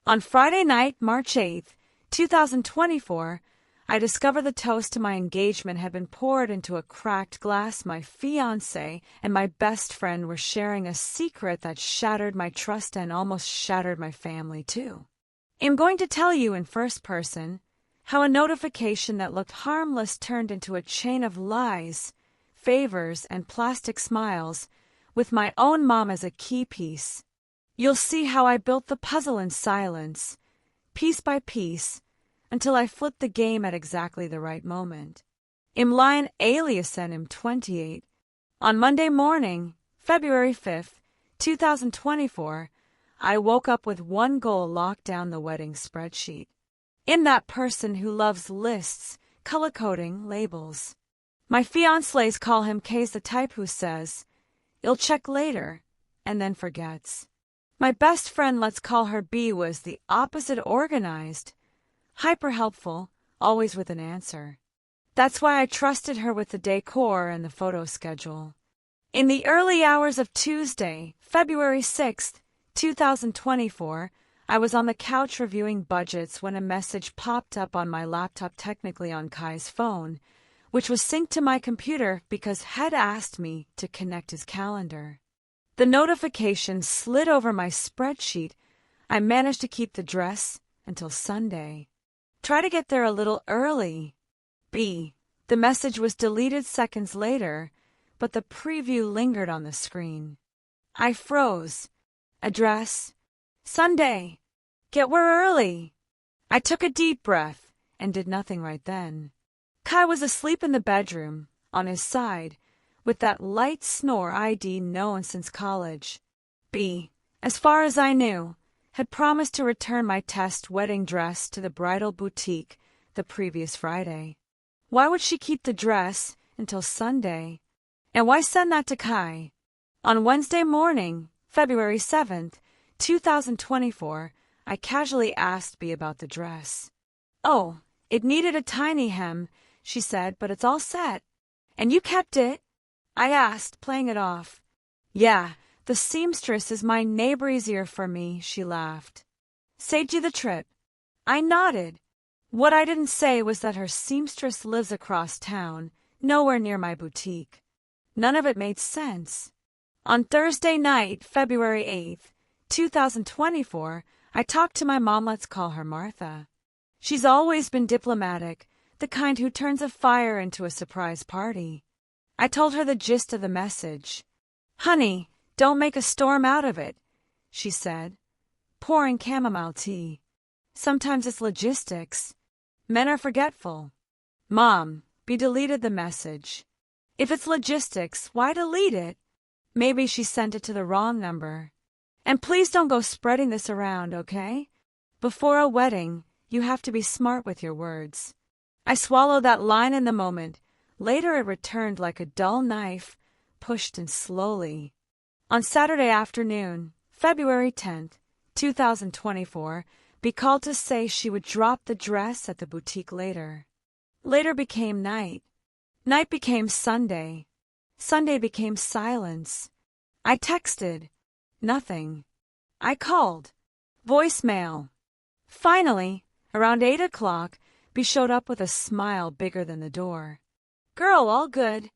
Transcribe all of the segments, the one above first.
On Friday night, March 8th, 2024, I discovered the toast to my engagement had been poured into a cracked glass. My fiancé and my best friend were sharing a secret that shattered my trust and almost shattered my family, too. I'm going to tell you in first person how a notification that looked harmless turned into a chain of lies, favors, and plastic smiles, with my own mom as a key piece. You'll see how I built the puzzle in silence, piece by piece, until I flipped the game at exactly the right moment. Im Lion Aliasen Im 28. On Monday morning, February 5th, 2024, I woke up with one goal: lock down the wedding spreadsheet. I'm that person who loves lists, color coding, labels. My fiancés call him K's, the type who says, "You'll check later," and then forgets. My best friend, let's call her B, was the opposite: organized, hyper helpful, always with an answer. That's why I trusted her with the decor and the photo schedule. In the early hours of Tuesday, February 6th, 2024, I was on the couch reviewing budgets when a message popped up on my laptop, technically on Kai's phone, which was synced to my computer because had asked me to connect his calendar. The notification slid over my spreadsheet. I managed to keep the dress until Sunday. Try to get there a little early. B. The message was deleted seconds later, but the preview lingered on the screen. I froze. Address: Sunday. Get where early. I took a deep breath and did nothing right then. Kai was asleep in the bedroom, on his side, with that light snore I'd known since college. B, as far as I knew, had promised to return my test wedding dress to the bridal boutique the previous Friday. Why would she keep the dress until Sunday? And why send that to Kai? On Wednesday morning, February 7th, 2024, I casually asked B about the dress. "Oh, it needed a tiny hem," she said, "but it's all set." "And you kept it?" I asked, playing it off. "Yeah, the seamstress is my neighbor, easier for me," she laughed. "Saved you the trip." I nodded. What I didn't say was that her seamstress lives across town, nowhere near my boutique. None of it made sense. On Thursday night, February 8th, 2024, I talked to my mom, let's call her Martha. She's always been diplomatic, the kind who turns a fire into a surprise party. I told her the gist of the message. "Honey, don't make a storm out of it," she said, pouring chamomile tea. "Sometimes it's logistics. Men are forgetful." "Mom," B deleted the message. "If it's logistics, why delete it?" Maybe she sent it to the wrong number. "And please don't go spreading this around, okay? Before a wedding, you have to be smart with your words." I swallowed that line in the moment. Later it returned like a dull knife, pushed in slowly. On Saturday afternoon, February 10th, 2024, B called to say she would drop the dress at the boutique later. Later became night. Night became Sunday. Sunday became silence. I texted. Nothing. I called. Voicemail. Finally, around 8 o'clock, B showed up with a smile bigger than the door. "Girl, all good."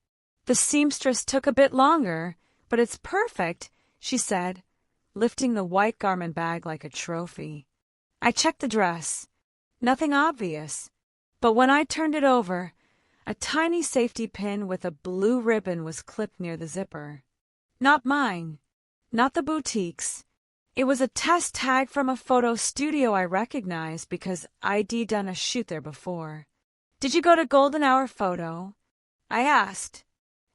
"The seamstress took a bit longer, but it's perfect," she said, lifting the white garment bag like a trophy. I checked the dress. Nothing obvious. But when I turned it over, a tiny safety pin with a blue ribbon was clipped near the zipper. Not mine. Not the boutique's. It was a test tag from a photo studio I recognized because I'd done a shoot there before. "Did you go to Golden Hour Photo?" I asked.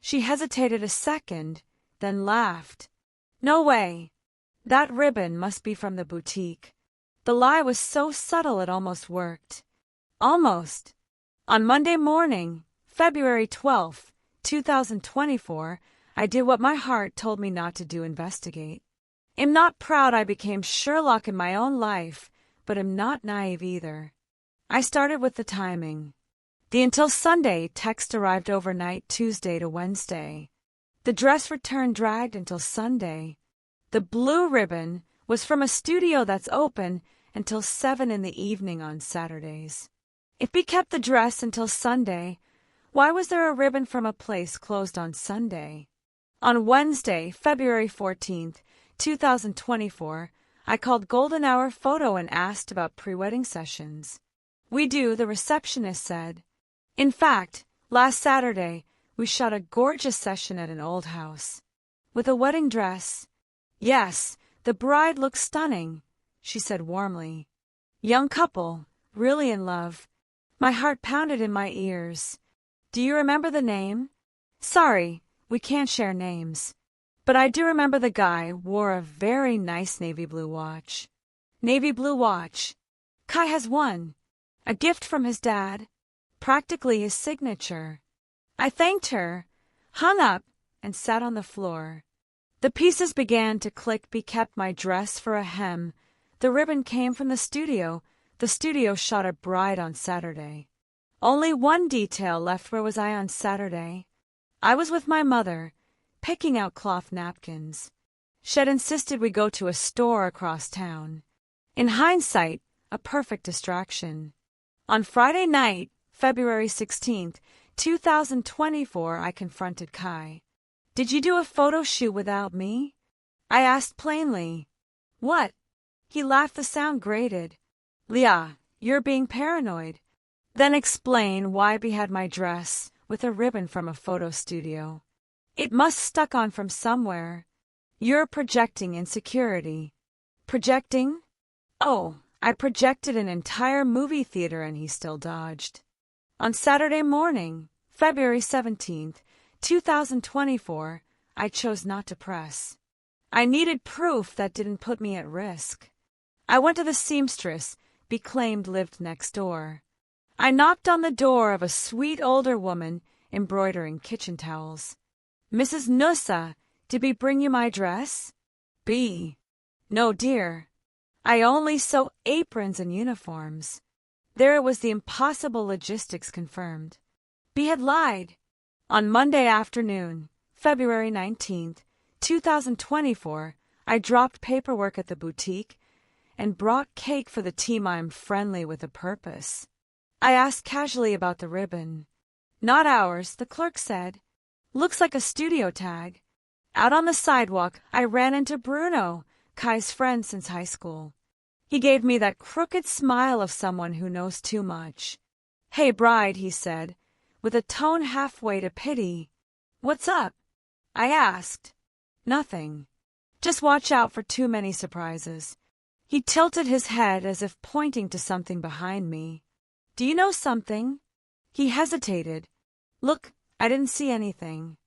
She hesitated a second, then laughed. "No way. That ribbon must be from the boutique." The lie was so subtle it almost worked. Almost. On Monday morning, February 12th, 2024, I did what my heart told me not to do: investigate. I'm not proud I became Sherlock in my own life, but I'm not naive either. I started with the timing. The until Sunday text arrived overnight Tuesday to Wednesday. The dress return dragged until Sunday. The blue ribbon was from a studio that's open until 7 in the evening on Saturdays. If we kept the dress until Sunday, why was there a ribbon from a place closed on Sunday? On Wednesday, February 14th, 2024, I called Golden Hour Photo and asked about pre-wedding sessions. We do, the receptionist said. In fact, last Saturday, we shot a gorgeous session at an old house. With a wedding dress. Yes, the bride looks stunning, she said warmly. Young couple, really in love. My heart pounded in my ears. Do you remember the name? Sorry, we can't share names. But I do remember the guy wore a very nice navy blue watch. Navy blue watch. Kai has one. A gift from his dad. Practically his signature. I thanked her, hung up, and sat on the floor. The pieces began to click. Be kept my dress for a hem. The ribbon came from the studio. The studio shot a bride on Saturday. Only one detail left. Where was I on Saturday? I was with my mother, picking out cloth napkins. She had insisted we go to a store across town. In hindsight, a perfect distraction. On Friday night, February 16th, 2024, I confronted Kai. Did you do a photo shoot without me? I asked plainly. What? He laughed. The sound grated. Leah, you're being paranoid. Then explain why I had my dress with a ribbon from a photo studio. It must stuck on from somewhere. You're projecting insecurity. Projecting? Oh, I projected an entire movie theater and he still dodged. On Saturday morning, February 17th, 2024, I chose not to press. I needed proof that didn't put me at risk. I went to the seamstress, be claimed lived next door. I knocked on the door of a sweet older woman embroidering kitchen towels. Mrs. Nussa, did we bring you my dress? B. No, dear. I only sew aprons and uniforms. There it was, the impossible logistics confirmed. B had lied. On Monday afternoon, February 19th, 2024, I dropped paperwork at the boutique and brought cake for the team. I'm friendly with a purpose. I asked casually about the ribbon. Not ours, the clerk said. Looks like a studio tag. Out on the sidewalk, I ran into Bruno, Kai's friend since high school. He gave me that crooked smile of someone who knows too much. Hey, bride, he said, with a tone halfway to pity. What's up? I asked. Nothing. Just watch out for too many surprises. He tilted his head as if pointing to something behind me. Do you know something? He hesitated. Look, I didn't see anything.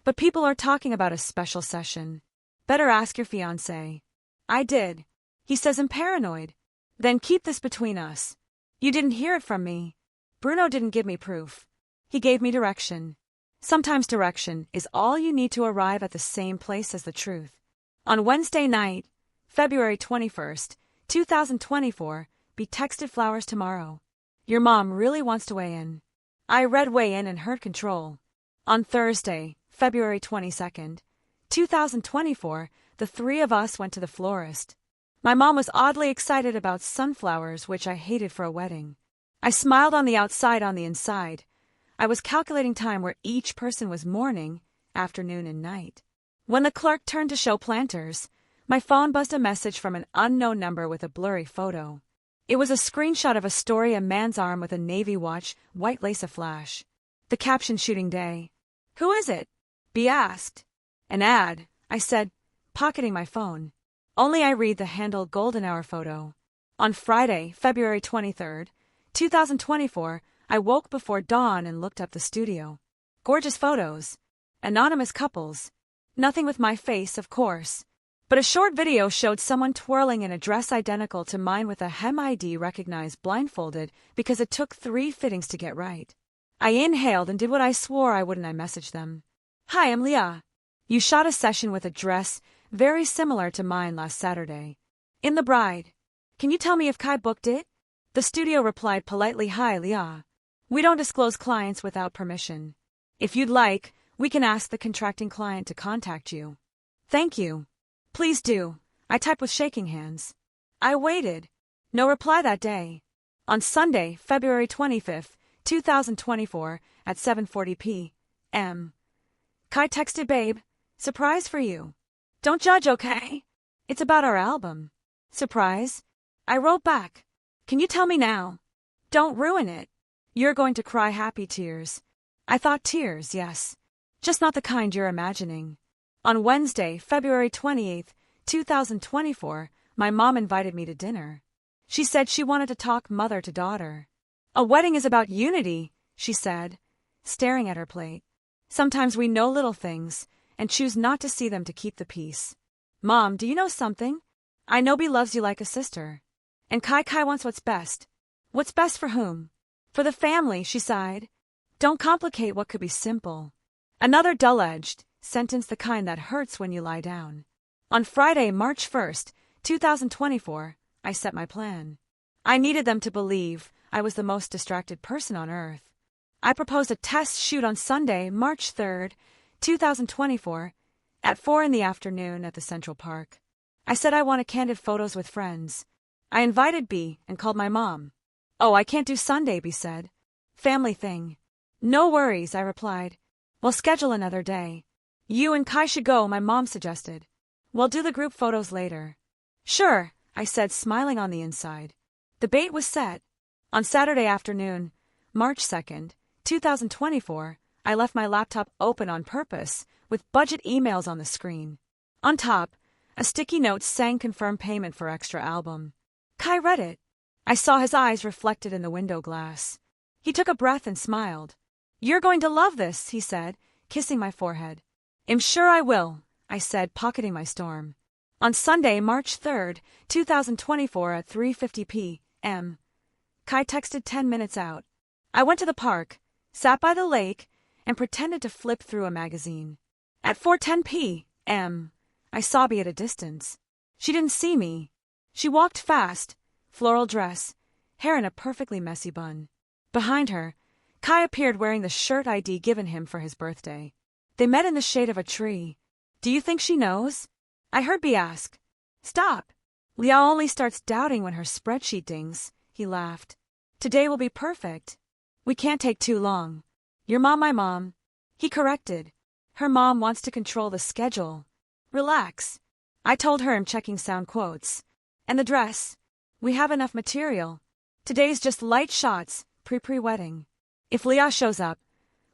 But people are talking about a special session. Better ask your fiancé. I did. He says I'm paranoid. Then keep this between us. You didn't hear it from me. Bruno didn't give me proof. He gave me direction. Sometimes direction is all you need to arrive at the same place as the truth. On Wednesday night, February 21st, 2024, be texted flowers tomorrow. Your mom really wants to weigh in. I read weigh in and heard control. On Thursday, February 22nd, 2024, the three of us went to the florist. My mom was oddly excited about sunflowers, which I hated for a wedding. I smiled on the outside, on the inside. I was calculating time where each person was morning, afternoon, and night. When the clerk turned to show planters, my phone buzzed a message from an unknown number with a blurry photo. It was a screenshot of a story, a man's arm with a navy watch, white lace aflash. The caption, shooting day. Who is it? B asked. An ad, I said, pocketing my phone. Only I read the handle Golden Hour Photo. On Friday, February 23rd, 2024, I woke before dawn and looked up the studio. Gorgeous photos. Anonymous couples. Nothing with my face, of course. But a short video showed someone twirling in a dress identical to mine with a hem ID recognized blindfolded because it took 3 fittings to get right. I inhaled and did what I swore I wouldn't. I messaged them. Hi, I'm Leah. You shot a session with a dress very similar to mine last Saturday. In the bride. Can you tell me if Kai booked it? The studio replied politely, Hi, Leah. We don't disclose clients without permission. If you'd like, we can ask the contracting client to contact you. Thank you. Please do. I typed with shaking hands. I waited. No reply that day. On Sunday, February 25th, 2024, at 7:40 p.m. Kai texted babe, surprise for you. Don't judge, okay? It's about our album. Surprise? I wrote back. Can you tell me now? Don't ruin it. You're going to cry happy tears. I thought tears, yes. Just not the kind you're imagining. On Wednesday, February 28th, 2024, my mom invited me to dinner. She said she wanted to talk mother to daughter. A wedding is about unity, she said, staring at her plate. Sometimes we know little things and choose not to see them to keep the peace. Mom, do you know something? I know B loves you like a sister. And Kai wants what's best. What's best for whom? For the family, she sighed. Don't complicate what could be simple. Another dull-edged sentence, the kind that hurts when you lie down. On Friday, March 1st, 2024, I set my plan. I needed them to believe I was the most distracted person on earth. I proposed a test shoot on Sunday, March 3rd, 2024, at 4 p.m. at the Central Park. I said I wanted candid photos with friends. I invited B and called my mom. Oh, I can't do Sunday, B said. Family thing. No worries, I replied. We'll schedule another day. You and Kai should go, my mom suggested. We'll do the group photos later. Sure, I said, smiling on the inside. The bait was set. On Saturday afternoon, March 2nd, 2024, I left my laptop open on purpose, with budget emails on the screen. On top, a sticky note sang confirm payment for extra album. Kai read it. I saw his eyes reflected in the window glass. He took a breath and smiled. You're going to love this, he said, kissing my forehead. I'm sure I will, I said, pocketing my storm. On Sunday, March 3rd, 2024 at 3:50 p.m., Kai texted 10 minutes out. I went to the park, sat by the lake, and pretended to flip through a magazine. At 4:10 p.m., I saw B at a distance. She didn't see me. She walked fast, floral dress, hair in a perfectly messy bun. Behind her, Kai appeared wearing the shirt ID given him for his birthday. They met in the shade of a tree. Do you think she knows? I heard B ask. Stop. Leah only starts doubting when her spreadsheet dings, he laughed. Today will be perfect. We can't take too long. Your mom, my mom. He corrected. Her mom wants to control the schedule. Relax. I told her I'm checking sound quotes. And the dress. We have enough material. Today's just light shots, pre-wedding. If Leah shows up,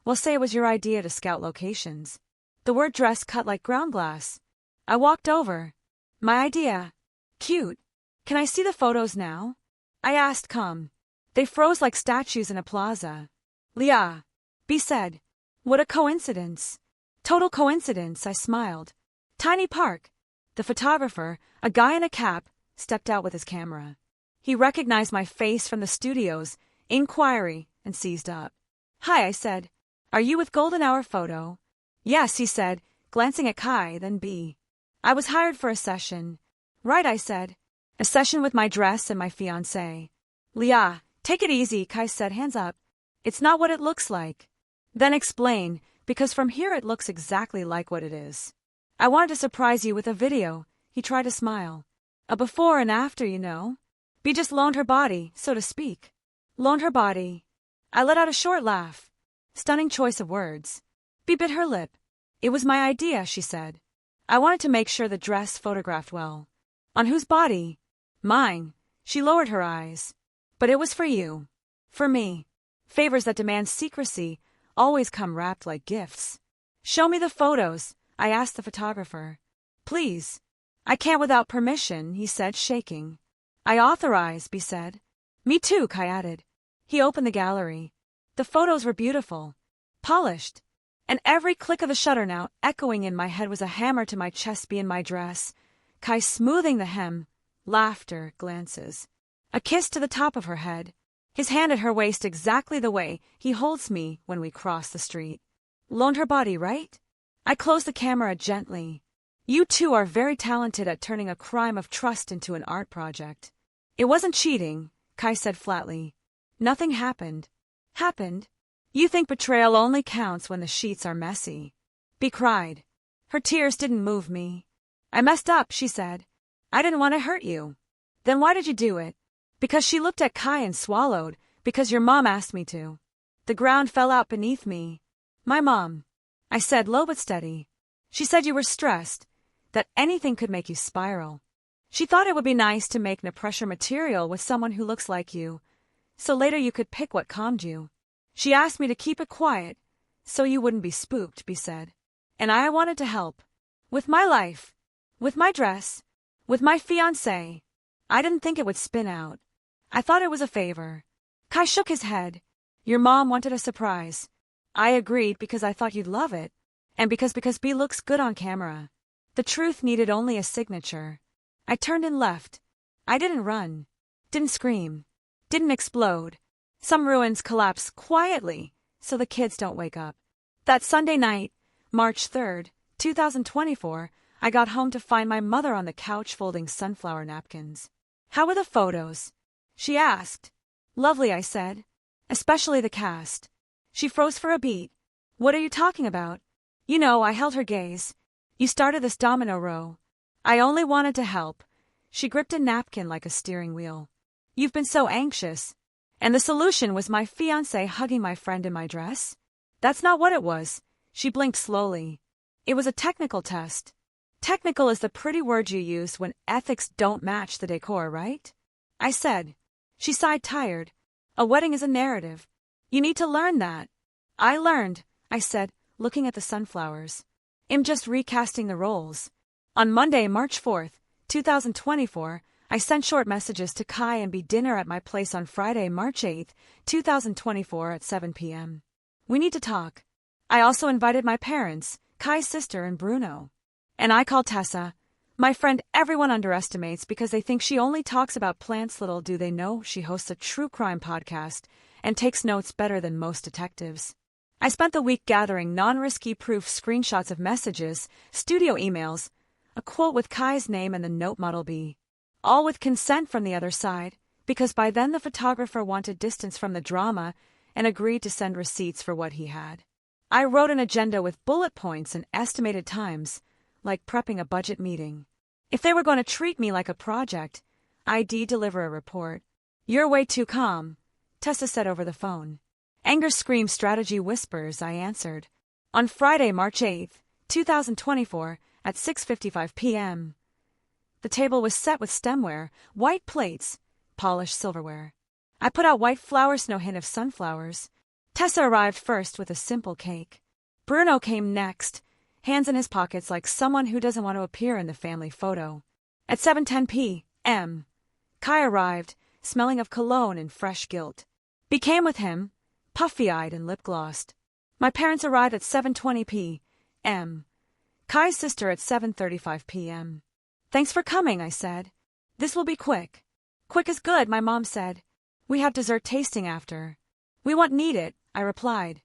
we'll say it was your idea to scout locations. The word dress cut like ground glass. I walked over. My idea. Cute. Can I see the photos now? I asked calm. They froze like statues in a plaza. Leah. B said. What a coincidence. Total coincidence, I smiled. Tiny park. The photographer, a guy in a cap, stepped out with his camera. He recognized my face from the studio's inquiry and seized up. Hi, I said. Are you with Golden Hour Photo? Yes, he said, glancing at Kai, then B. I was hired for a session. Right, I said. A session with my dress and my fiancé. Leah, take it easy, Kai said, hands up. It's not what it looks like. Then explain, because from here it looks exactly like what it is. I wanted to surprise you with a video. He tried to smile. A before and after, you know. B just loaned her body, so to speak. Loaned her body. I let out a short laugh. Stunning choice of words. B bit her lip. It was my idea, she said. I wanted to make sure the dress photographed well. On whose body? Mine. She lowered her eyes. But it was for you. For me. Favors that demand secrecy always come wrapped like gifts. Show me the photos, I asked the photographer. Please. I can't without permission, he said, shaking. I authorize, B said. Me too, Kai added. He opened the gallery. The photos were beautiful. Polished. And every click of the shutter now echoing in my head was a hammer to my chest, B in my dress. Kai smoothing the hem. Laughter, glances. A kiss to the top of her head. His hand at her waist exactly the way he holds me when we cross the street. Loaned her body, right? I closed the camera gently. You two are very talented at turning a crime of trust into an art project. It wasn't cheating, Kai said flatly. Nothing happened. Happened? You think betrayal only counts when the sheets are messy. B cried. Her tears didn't move me. I messed up, she said. I didn't want to hurt you. Then why did you do it? Because she looked at Kai and swallowed, because your mom asked me to. The ground fell out beneath me. My mom, I said low but steady. She said you were stressed, that anything could make you spiral. She thought it would be nice to make no-pressure material with someone who looks like you, so later you could pick what calmed you. She asked me to keep it quiet, so you wouldn't be spooked, B said. And I wanted to help. With my life. With my dress. With my fiancé. I didn't think it would spin out. I thought it was a favor. Kai shook his head. Your mom wanted a surprise. I agreed because I thought you'd love it, and because B looks good on camera. The truth needed only a signature. I turned and left. I didn't run. Didn't scream. Didn't explode. Some ruins collapse quietly, so the kids don't wake up. That Sunday night, March 3rd, 2024, I got home to find my mother on the couch folding sunflower napkins. How were the photos? She asked. Lovely, I said. Especially the cast. She froze for a beat. What are you talking about? You know, I held her gaze. You started this domino row. I only wanted to help. She gripped a napkin like a steering wheel. You've been so anxious. And the solution was my fiancé hugging my friend in my dress? That's not what it was. She blinked slowly. It was a technical test. Technical is the pretty word you use when ethics don't match the decor, right? I said. She sighed tired. A wedding is a narrative. You need to learn that. I learned, I said, looking at the sunflowers. I'm just recasting the roles. On Monday, March 4th, 2024, I sent short messages to Kai and B dinner at my place on Friday, March 8th, 2024 at 7 p.m. We need to talk. I also invited my parents, Kai's sister and Bruno. And I called Tessa, my friend everyone underestimates because they think she only talks about plants. Little do they know she hosts a true crime podcast and takes notes better than most detectives. I spent the week gathering non-risky proof screenshots of messages, studio emails, a quote with Kai's name and the note model B. All with consent from the other side, because by then the photographer wanted distance from the drama and agreed to send receipts for what he had. I wrote an agenda with bullet points and estimated times, like prepping a budget meeting. If they were going to treat me like a project, I'd deliver a report. You're way too calm, Tessa said over the phone. Anger screams, strategy whispers, I answered. On Friday, March 8th, 2024, at 6:55 p.m. The table was set with stemware, white plates, polished silverware. I put out white flowers, no hint of sunflowers. Tessa arrived first with a simple cake. Bruno came next, hands in his pockets like someone who doesn't want to appear in the family photo. At 7:10 p.m., Kai arrived, smelling of cologne and fresh guilt. B came with him, puffy-eyed and lip-glossed. My parents arrived at 7:20 p.m. Kai's sister at 7:35 p.m. Thanks for coming, I said. This will be quick. Quick is good, my mom said. We have dessert tasting after. We won't need it, I replied.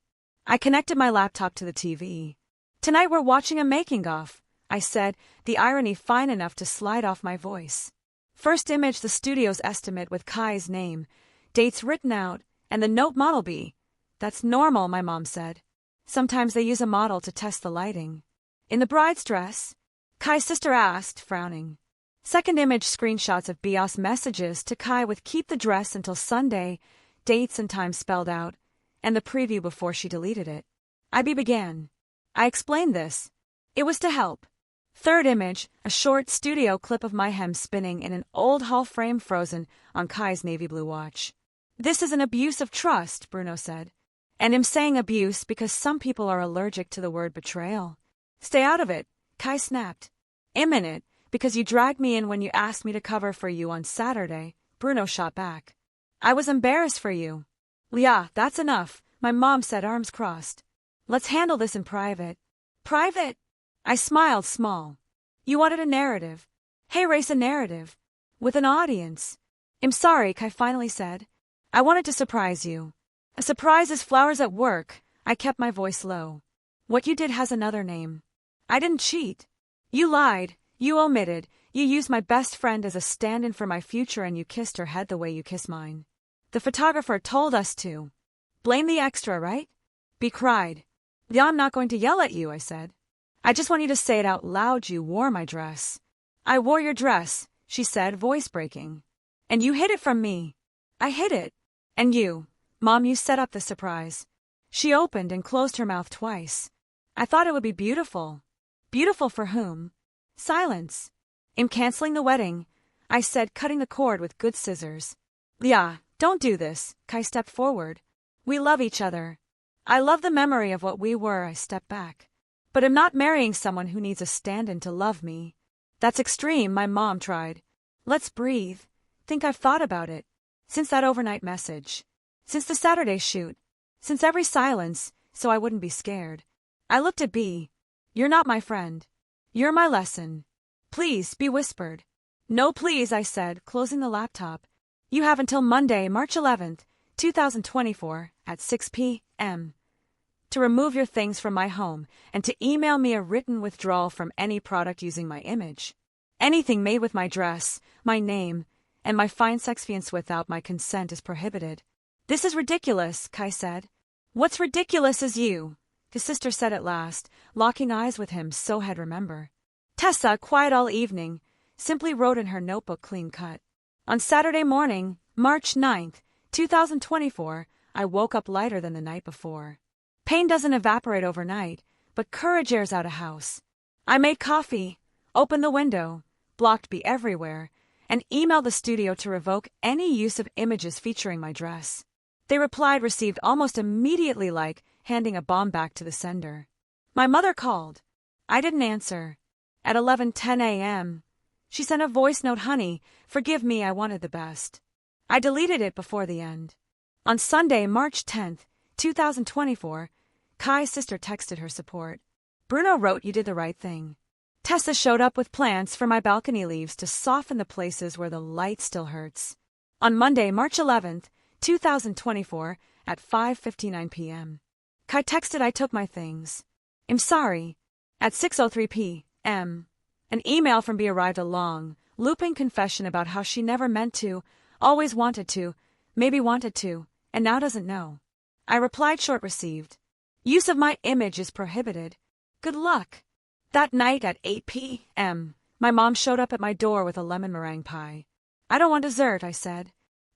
I connected my laptop to the TV. Tonight we're watching a making-of, I said, the irony fine enough to slide off my voice. First image, the studio's estimate with Kai's name, dates written out, and the note model B. That's normal, my mom said. Sometimes they use a model to test the lighting. In the bride's dress? Kai's sister asked, frowning. Second image, screenshots of Bios messages to Kai with keep the dress until Sunday, dates and times spelled out, and the preview before she deleted it. IB began. I explained this. It was to help. Third image, a short studio clip of my hem spinning in an old hall frame frozen on Kai's navy blue watch. This is an abuse of trust, Bruno said. And I'm saying abuse because some people are allergic to the word betrayal. Stay out of it, Kai snapped. I'm in it, because you dragged me in when you asked me to cover for you on Saturday, Bruno shot back. I was embarrassed for you. Yeah, that's enough, my mom said, arms crossed. Let's handle this in private. Private? I smiled small. You wanted a narrative. Hey, race a narrative. With an audience. I'm sorry, Kai finally said. I wanted to surprise you. A surprise is flowers at work. I kept my voice low. What you did has another name. I didn't cheat. You lied. You omitted. You used my best friend as a stand-in for my future and you kissed her head the way you kiss mine. The photographer told us to. Blame the extra, right? B cried. Yeah, I'm not going to yell at you, I said. I just want you to say it out loud. You wore my dress. I wore your dress, she said, voice breaking. And you hid it from me. I hid it. And you, Mom, you set up the surprise. She opened and closed her mouth twice. I thought it would be beautiful. Beautiful for whom? Silence. I'm canceling the wedding, I said, cutting the cord with good scissors. Yeah, don't do this, Kai stepped forward. We love each other. I love the memory of what we were, I stepped back. But I'm not marrying someone who needs a stand-in to love me. That's extreme, my mom tried. Let's breathe. Think I've thought about it. Since that overnight message. Since the Saturday shoot. Since every silence, so I wouldn't be scared. I looked at B. You're not my friend. You're my lesson. Please, B whispered. No please, I said, closing the laptop. You have until Monday, March 11th, 2024, at 6 p.m. to remove your things from my home and to email me a written withdrawal from any product using my image. Anything made with my dress, my name, and my fine sex fiancé without my consent is prohibited. This is ridiculous, Kai said. What's ridiculous is you, his sister said at last, locking eyes with him so he'd remember. Tessa, quiet all evening, simply wrote in her notebook clean cut. On Saturday morning, March 9th, 2024, I woke up lighter than the night before. Pain doesn't evaporate overnight, but courage airs out a house. I made coffee, opened the window, blocked B everywhere, and emailed the studio to revoke any use of images featuring my dress. They replied received almost immediately, like handing a bomb back to the sender. My mother called. I didn't answer. At 11:10 a.m., she sent a voice note, honey, forgive me, I wanted the best. I deleted it before the end. On Sunday, March 10th, 2024, Kai's sister texted her support. Bruno wrote, you did the right thing. Tessa showed up with plants for my balcony leaves to soften the places where the light still hurts. On Monday, March 11th, 2024, at 5:59 p.m. Kai texted, I took my things. I'm sorry. At 6:03 p.m. An email from B arrived, a long, looping confession about how she never meant to, always wanted to, maybe wanted to, and now doesn't know. I replied, short received. Use of my image is prohibited. Good luck. That night at 8 p.m., my mom showed up at my door with a lemon meringue pie. I don't want dessert, I said.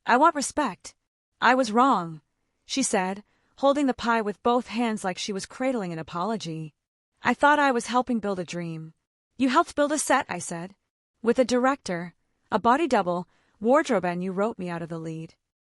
I want respect. I was wrong, she said, holding the pie with both hands like she was cradling an apology. I thought I was helping build a dream. You helped build a set, I said. With a director, a body double, wardrobe, and you wrote me out of the lead.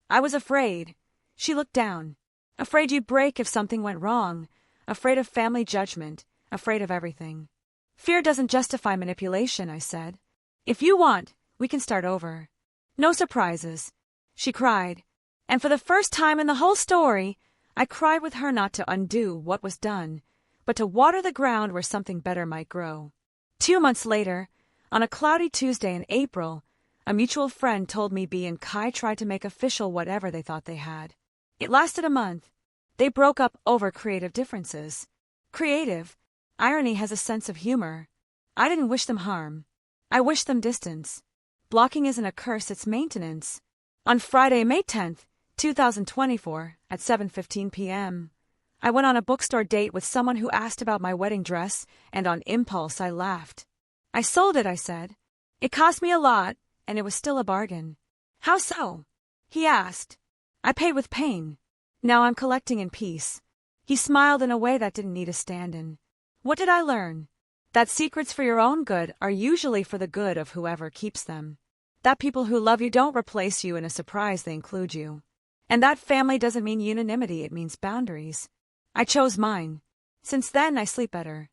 I was afraid. She looked down. Afraid you'd break if something went wrong. Afraid of family judgment. Afraid of everything. Fear doesn't justify manipulation, I said. If you want, we can start over. No surprises, she cried. And for the first time in the whole story, I cried with her, not to undo what was done, but to water the ground where something better might grow. 2 months later, on a cloudy Tuesday in April, a mutual friend told me B and Kai tried to make official whatever they thought they had. It lasted a month. They broke up over creative differences. Creative. Irony has a sense of humor. I didn't wish them harm. I wished them distance. Blocking isn't a curse, it's maintenance. On Friday, May 10th, 2024, at 7:15 p.m., I went on a bookstore date with someone who asked about my wedding dress, and on impulse I laughed. I sold it, I said. It cost me a lot, and it was still a bargain. How so? He asked. I paid with pain. Now I'm collecting in peace. He smiled in a way that didn't need a stand-in. What did I learn? That secrets for your own good are usually for the good of whoever keeps them. That people who love you don't replace you in a surprise, they include you. And that family doesn't mean unanimity, it means boundaries. I chose mine. Since then, I sleep better.